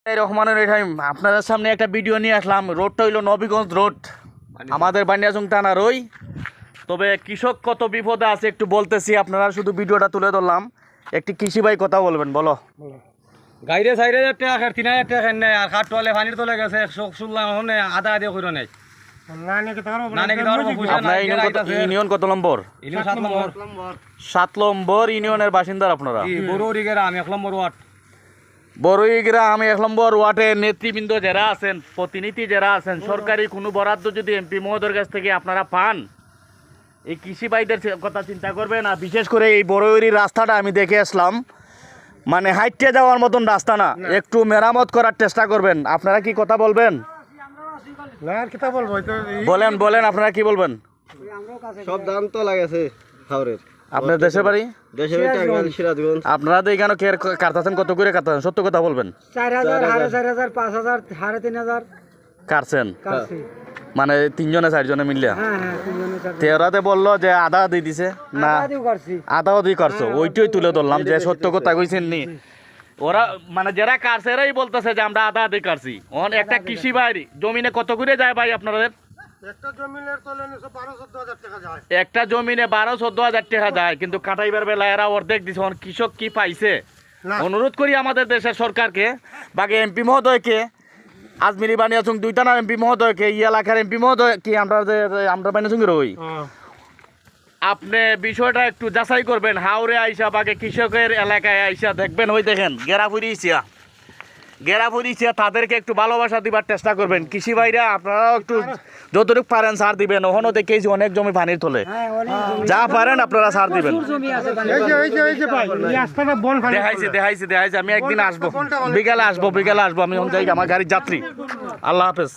রহমানের রহিম, আপনাদের সামনে একটা ভিডিও নিয়ে আসলাম। রোডটা হইলো নবীগঞ্জ রোড, আমাদের বানিয়াচং থানার ওই। তবে কৃষক কত বিপদে আছে একটু বলতেছি, আপনারা শুধু ভিডিওটা তুলে ধরলাম। একটি কৃষি ভাই কথা বলবেন, বলো। গাইরে সাইরে টাকা খার 3000 টাকা খান নাই আর খাট তোলে পানির তোলে গেছে 116 হনে আধা আধা কইরো নাই আপনার ইউনিয়ন কত নম্বর? 7 নম্বর ইউনিয়নের বাসিন্দা আপনারা? বড়ুরি গ্রাম 1 নম্বর ওয়ার্ড। বড়ুই গ্রাম 1 নম্বর ওয়ার্ডের নেতৃবৃন্দ যারা আছেন, প্রতিনিধি যারা আছেন, সরকারি কোনো বরাদ্দ যদি এমপি মহোদয়ের কাছ থেকে আপনারা পান, এই কৃষি ভাইদের কথা চিন্তা করবেন। আর বিশেষ করে এই বড়ুইয়ের রাস্তাটা আমি দেখে আসলাম, মানে হাইটে যাওয়ার মতন রাস্তা না, একটু মেরামত করার চেষ্টা করবেন। আপনারা কি কথা বলবেন? বলেন বলেন, আপনারা কি বলবেন? সব দাম তো লাগেছে খাওয়ারের। আপনার দেশের বাড়ি? দেশের বাড়ি টাঙ্গাইল, সিরাজগঞ্জ। আপনারা তো এখানে কে কাটতেছেন, কত করে কাটতেছেন? সত্য কথা বলবেন। 4000, 4500, 5000, 3500 কাটছেন মানে 3 জনে 4 জনে মিলিয়া? হ্যাঁ হ্যাঁ, তিনজনে চারজনে। তেরাতে বললো যে আধা দিয়ে দিছে না, আদিও করছি। আধাও দিয়ে করছো, ওইটাই তুলে ধরলাম যে সত্য কথা কইছেন নি। ওরা মানে যারা কাটছে এরাই বলতেছে যে আমরা আধা দিয়ে কাটছি। একটা কৃষি ভাই জমিনে কত করে যায় ভাই আপনাদের? একটা জমিনে 12-14 হাজার টাকা যায়, কিন্তু কাটাইবার বেলা এরা অর্ধেক দিছে। কৃষক কি পাইছে? অনুরোধ করি আমাদের দেশের সরকারকে, বাকি এমপি মহোদয়কে, আজমিরি বানিয়াচং 2 থানার এমপি মহোদয়কে, এই এলাকার এমপি মহোদয় কি আমরা বানিয়াচং রই, আপনি বিষয়টা একটু যাচাই করবেন। হাওড়ে আইসা বাকি কৃষকের এলাকায় আইসা দেখবেন, ওই দেখেন গেরাফুরিছিয়া, তাদেরকে একটু ভালোবাসা দিবার চেষ্টা করবেন। কৃষি ভাইরা আপনারাও একটু যতটুকু পারেন সার দিবেন। ওখানে দেখেছি অনেক জমি পানির তোলে, যা পারেন আপনারা সার দিবেন। দেখাইছি আমি একদিন আসবো, বিকালে আসবো আমি যাই, আমার গাড়ির যাত্রী। আল্লাহ হাফেজ।